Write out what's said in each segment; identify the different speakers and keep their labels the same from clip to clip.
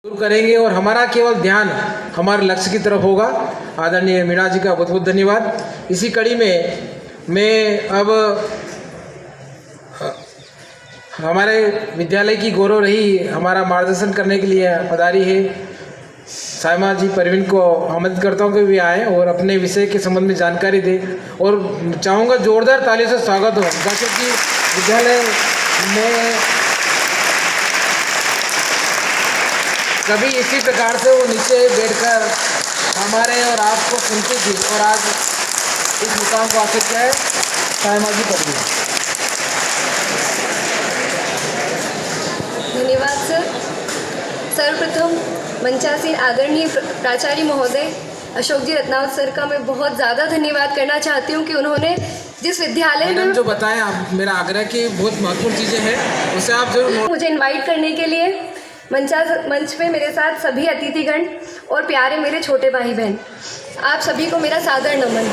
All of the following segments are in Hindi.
Speaker 1: दूर करेंगे और हमारा केवल ध्यान हमारे लक्ष्य की तरफ होगा। आदरणीय मीणा जी का बहुत बहुत धन्यवाद। इसी कड़ी में मैं अब हमारे विद्यालय की गौरव रही हमारा मार्गदर्शन करने के लिए पधारी है साइमा जी परवीन को आमंत्रित करता हूँ कि वे आएँ और अपने विषय के संबंध में जानकारी दें और चाहूँगा जोरदार तालियों से स्वागत हो, ताकि विद्यालय में कभी इसी प्रकार से वो नीचे बैठकर हमारे और आपको सुनती थी और आज इस मुकाम को हासिल किया है साइमा जी परवीन।
Speaker 2: धन्यवाद सर। सर्वप्रथम मंचासीन आदरणीय प्राचार्य महोदय अशोक जी रत्नावत सर का मैं बहुत ज़्यादा धन्यवाद करना चाहती हूँ कि उन्होंने जिस विद्यालय में
Speaker 1: जो बताया आप, मेरा आग्रह की बहुत महत्वपूर्ण चीज़ें हैं उसे आप जरूर
Speaker 2: मुझे इनवाइट करने के लिए मंच पे मेरे साथ सभी अतिथिगण और प्यारे मेरे छोटे भाई बहन, आप सभी को मेरा सादर नमन।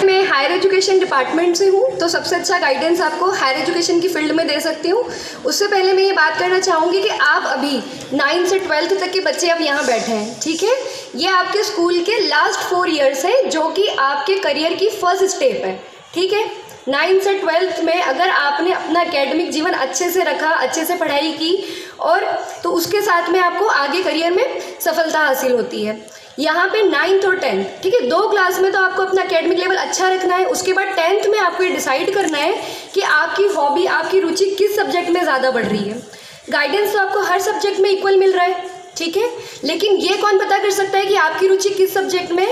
Speaker 2: मैं हायर एजुकेशन डिपार्टमेंट से हूँ, तो सबसे अच्छा गाइडेंस आपको हायर एजुकेशन की फील्ड में दे सकती हूँ। उससे पहले मैं ये बात करना चाहूँगी कि आप अभी 9 से 12 तक के बच्चे अब यहाँ बैठे हैं, ठीक है। ये आपके स्कूल के लास्ट 4 ईयर्स है, जो कि आपके करियर की फर्स्ट स्टेप है, ठीक है। 9 से 12 में अगर आपने अपना एकेडमिक जीवन अच्छे से रखा, अच्छे से पढ़ाई की और तो उसके साथ में आपको आगे करियर में सफलता हासिल होती है। यहाँ पे 9th और 10th, ठीक है, 2 क्लास में तो आपको अपना एकेडमिक लेवल अच्छा रखना है। उसके बाद 10th में आपको ये डिसाइड करना है कि आपकी हॉबी, आपकी रुचि किस सब्जेक्ट में ज़्यादा बढ़ रही है। गाइडेंस तो आपको हर सब्जेक्ट में इक्वल मिल रहा है, ठीक है, लेकिन ये कौन पता कर सकता है कि आपकी रुचि किस सब्जेक्ट में,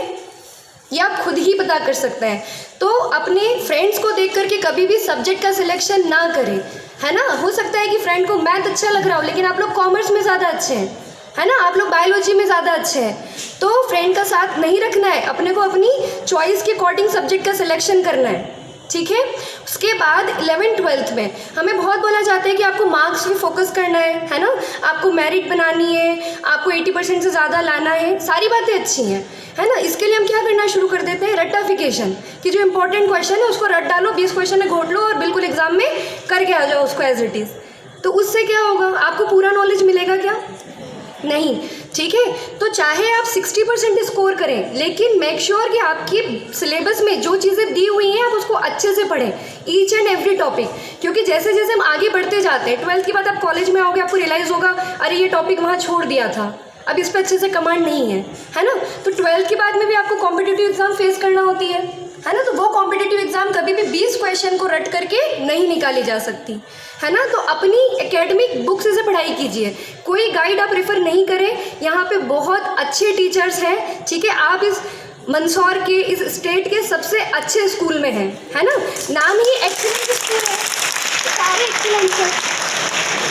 Speaker 2: ये आप खुद ही पता कर सकते हैं। तो अपने फ्रेंड्स को देख करके कभी भी सब्जेक्ट का सिलेक्शन ना करें, है ना। हो सकता है कि फ्रेंड को मैथ अच्छा लग रहा हो, लेकिन आप लोग कॉमर्स में ज़्यादा अच्छे हैं, है ना, आप लोग बायोलॉजी में ज़्यादा अच्छे हैं, तो फ्रेंड का साथ नहीं रखना है। अपने को अपनी चॉइस के अकॉर्डिंग सब्जेक्ट का सिलेक्शन करना है, ठीक है। उसके बाद 11th-12th में हमें बहुत बोला जाता है कि आपको मार्क्स पे फोकस करना है ना, आपको मेरिट बनानी है, आपको 80% से ज़्यादा लाना है। सारी बातें अच्छी हैं, है ना। इसके लिए हम क्या करना शुरू कर देते हैं, रट्टाफिकेशन, कि जो इंपॉर्टेंट क्वेश्चन है उसको रट डालो, 20 क्वेश्चन में घोट लो और बिल्कुल एग्जाम में करके आ जाओ उसको एज इट इज़। तो उससे क्या होगा, आपको पूरा नॉलेज मिलेगा क्या, नहीं, ठीक है। तो चाहे आप 60% स्कोर करें, लेकिन मेक श्योर कि आपकी सिलेबस में जो चीज़ें दी हुई हैं आप उसको अच्छे से पढ़ें, ईच एंड एवरी टॉपिक। क्योंकि जैसे जैसे हम आगे बढ़ते जाते हैं, 12th के बाद आप कॉलेज में आओगे, आपको रियलाइज़ होगा अरे ये टॉपिक वहाँ छोड़ दिया था, अब इस पर अच्छे से कमांड नहीं है ना। तो 12th के बाद में भी आपको कॉम्पिटिटिव एग्जाम फेस करना होती है ना। तो वो कॉम्पिटिटिव एग्जाम कभी भी 20 क्वेश्चन को रट करके नहीं निकाली जा सकती, है ना। तो अपनी एकेडमिक बुक से पढ़ाई कीजिए, कोई गाइड आप रेफर नहीं करें। यहाँ पे बहुत अच्छे टीचर्स हैं, ठीक है। आप इस मंदसौर के, इस स्टेट के सबसे अच्छे स्कूल में हैं, है ना। नाम ही एक्सीलेंट स्कूल है, सारे एक्सीलेंट हैं,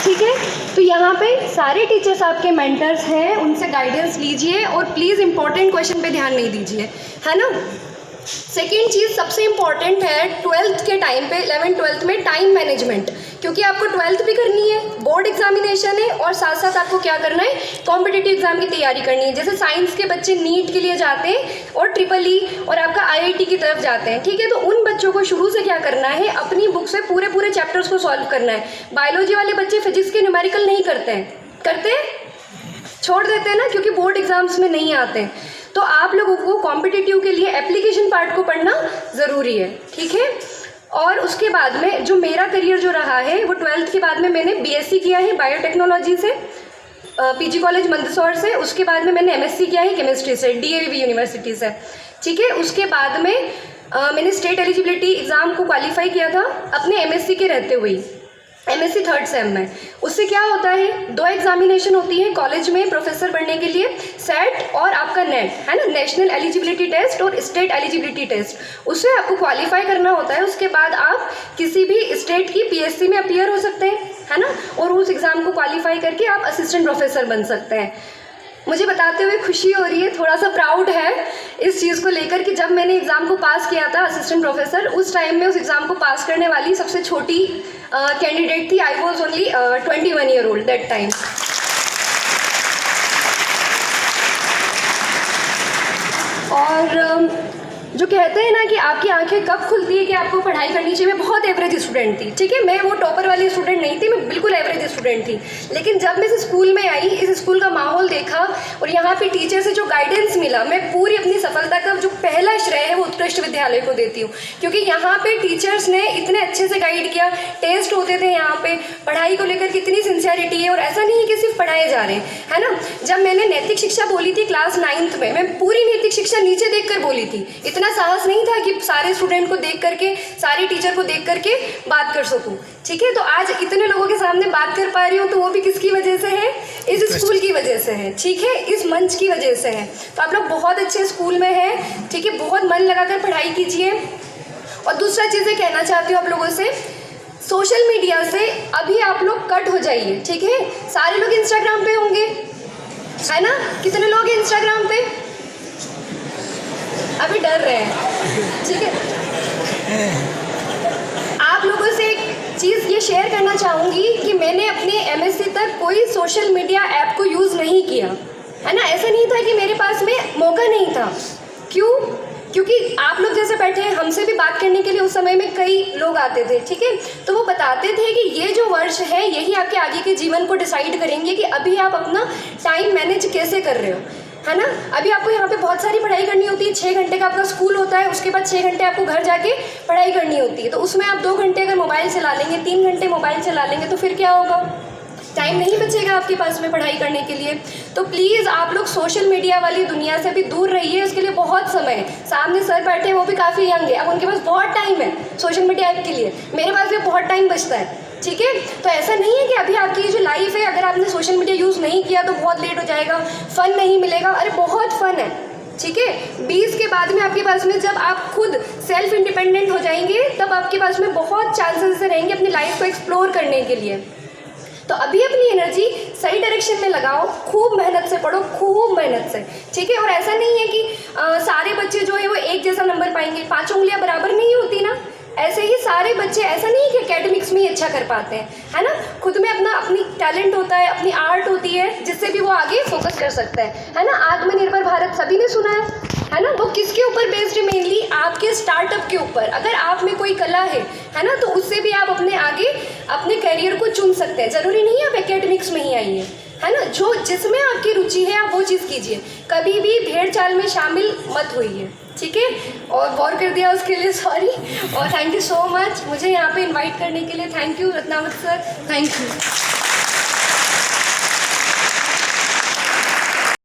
Speaker 2: ठीक है। तो यहाँ पे सारे टीचर्स आपके मेंटर्स हैं, उनसे गाइडेंस लीजिए और प्लीज़ इंपॉर्टेंट क्वेश्चन पे ध्यान नहीं दीजिए, है ना। सेकेंड चीज़ सबसे इम्पॉर्टेंट है 12th के टाइम पे, 11th-12th में टाइम मैनेजमेंट, क्योंकि आपको 12th भी करनी है, बोर्ड एग्जामिनेशन है और साथ साथ आपको क्या करना है, कॉम्पिटिटिव एग्जाम की तैयारी करनी है। जैसे साइंस के बच्चे नीट के लिए जाते हैं और EEE और आपका IIT की तरफ जाते हैं, ठीक है। तो उन बच्चों को शुरू से क्या करना है, अपनी बुक से पूरे चैप्टर्स को सॉल्व करना है। बायोलॉजी वाले बच्चे फिजिक्स के न्यूमेरिकल नहीं करते हैं, छोड़ देते हैं ना, क्योंकि बोर्ड एग्जाम्स में नहीं आते। तो आप लोगों को कॉम्पिटिटिव के लिए एप्लीकेशन पार्ट को पढ़ना ज़रूरी है, ठीक है। और उसके बाद में जो मेरा करियर जो रहा है वो 12th के बाद में मैंने BSc किया है बायोटेक्नोलॉजी से, PG कॉलेज मंदसौर से। उसके बाद में मैंने MSc किया है केमिस्ट्री से, DAV यूनिवर्सिटी से, ठीक है। उसके बाद में मैंने स्टेट एलिजिबिलिटी एग्ज़ाम को क्वालिफाई किया था अपने MSc के रहते हुए, MSc 3rd सेम में। उससे क्या होता है, 2 एग्जामिनेशन होती है कॉलेज में प्रोफेसर बनने के लिए, सेट और आपका नेट, है ना, नेशनल एलिजिबिलिटी टेस्ट और स्टेट एलिजिबिलिटी टेस्ट। उससे आपको क्वालिफाई करना होता है। उसके बाद आप किसी भी स्टेट की PSC में अपीयर हो सकते हैं, है ना, और उस एग्ज़ाम को क्वालिफाई करके आप असिस्टेंट प्रोफेसर बन सकते हैं। मुझे बताते हुए खुशी हो रही है, थोड़ा सा प्राउड है इस चीज़ को लेकर कि जब मैंने एग्ज़ाम को पास किया था असिस्टेंट प्रोफेसर, उस टाइम में उस एग्ज़ाम को पास करने वाली सबसे छोटी कैंडिडेट थी। I was only 21 year old that time. और जो कहते हैं ना कि आपकी आंखें कब खुलती है कि आपको पढ़ाई करनी चाहिए। मैं बहुत एवरेज स्टूडेंट थी, ठीक है, मैं वो टॉपर वाली स्टूडेंट नहीं थी, मैं बिल्कुल एवरेज स्टूडेंट थी। लेकिन जब मैं इस स्कूल में आई, इस स्कूल का माहौल देखा और यहाँ पे टीचर से जो गाइडेंस मिला, मैं पूरी अपनी सफलता का जो पहला श्रेय है वो उत्कृष्ट विद्यालय को देती हूँ। क्योंकि यहाँ पे टीचर्स ने इतने अच्छे से गाइड किया, टेस्ट होते थे यहाँ पे, पढ़ाई को लेकर कितनी सिंसियरिटी है। और ऐसा नहीं है कि सिर्फ पढ़ाए जा रहे हैं, है ना। जब मैंने नैतिक शिक्षा बोली थी क्लास 9th में, मैं पूरी नैतिक शिक्षा नीचे देख कर बोली थी। इतना साहस नहीं था कि सारे स्टूडेंट को देख करके, सारे टीचर को देख करके बात कर सकूं, ठीक है। तो आज इतने लोगों के सामने बात कर पा रही हूँ, तो वो भी किसकी वजह से है? इस स्कूल की वजह से है, ठीक है, इस मंच की वजह से है। तो आप लोग बहुत अच्छे स्कूल में हैं, ठीक है, बहुत मन लगाकर पढ़ाई कीजिए। और दूसरा चीज़ें कहना चाहती हूँ आप लोगों से, सोशल मीडिया से अभी आप लोग कट हो जाइए, ठीक है। सारे लोग इंस्टाग्राम पे होंगे, है ना, कितने लोग हैं इंस्टाग्राम पे? अभी डर रहे हैं, ठीक है। आप लोगों से एक चीज़ ये शेयर करना चाहूँगी कि मैंने अपने MSc तक कोई सोशल मीडिया ऐप को यूज़ नहीं किया, है ना। ऐसा नहीं था कि मेरे पास में मौका नहीं था। क्यों? क्योंकि आप लोग जैसे बैठे हैं, हमसे भी बात करने के लिए उस समय में कई लोग आते थे, ठीक है। तो वो बताते थे कि ये जो वर्ष है यही आपके आगे के जीवन को डिसाइड करेंगे कि अभी आप अपना टाइम मैनेज कैसे कर रहे हो, है ना। अभी आपको यहाँ पे बहुत सारी पढ़ाई करनी होती है, 6 घंटे का आपका स्कूल होता है, उसके बाद 6 घंटे आपको घर जाके पढ़ाई करनी होती है। तो उसमें आप 2 घंटे अगर मोबाइल चला लेंगे, 3 घंटे मोबाइल चला लेंगे, तो फिर क्या होगा? टाइम नहीं बचेगा आपके पास में पढ़ाई करने के लिए। तो प्लीज़ आप लोग सोशल मीडिया वाली दुनिया से भी दूर रहिए, उसके लिए बहुत समय है। सामने सर बैठे हैं, वो भी काफ़ी यंग है, अब उनके पास बहुत टाइम है सोशल मीडिया ऐप के लिए, मेरे पास भी बहुत टाइम बचता है, ठीक है। तो ऐसा नहीं है कि अभी आपकी जो लाइफ है, अगर आपने सोशल मीडिया यूज़ नहीं किया तो बहुत लेट हो जाएगा, फ़न नहीं मिलेगा। अरे बहुत फ़न है, ठीक है। 20 के बाद में आपके पास में जब आप खुद सेल्फ इंडिपेंडेंट हो जाएंगे, तब आपके पास में बहुत चांसेस रहेंगे अपनी लाइफ को एक्सप्लोर करने के लिए। तो अभी अपनी एनर्जी सही डायरेक्शन में लगाओ, खूब मेहनत से पढ़ो, खूब मेहनत से, ठीक है। और ऐसा नहीं है कि सारे बच्चे जो है वो एक जैसा नंबर पाएंगे, 5 उंगलियां बराबर नहीं होती ना। ऐसे ही सारे बच्चे, ऐसा नहीं है कि एकेडमिक्स में ही अच्छा कर पाते हैं, है ना। खुद में अपनी टैलेंट होता है, अपनी आर्ट होती है, जिससे भी वो आगे फोकस कर सकता है ना। आत्मनिर्भर भारत सभी ने सुना है ना। वो किसके ऊपर बेस्ड है? मेनली आपके स्टार्टअप के ऊपर। अगर आप में कोई कला है ना, तो उससे भी आप अपने आगे अपने करियर को चुन सकते हैं। ज़रूरी नहीं है आप एकेडमिक्स में ही आइए, है ना। जो जिसमें आपकी रुचि है आप वो चीज़ कीजिए, कभी भी भेड़ चाल में शामिल मत होइए, ठीक है। और बोर कर दिया उसके लिए सॉरी, और थैंक यू सो मच मुझे यहाँ पे इनवाइट करने के लिए। Thank you Ratnawat sir, thank you.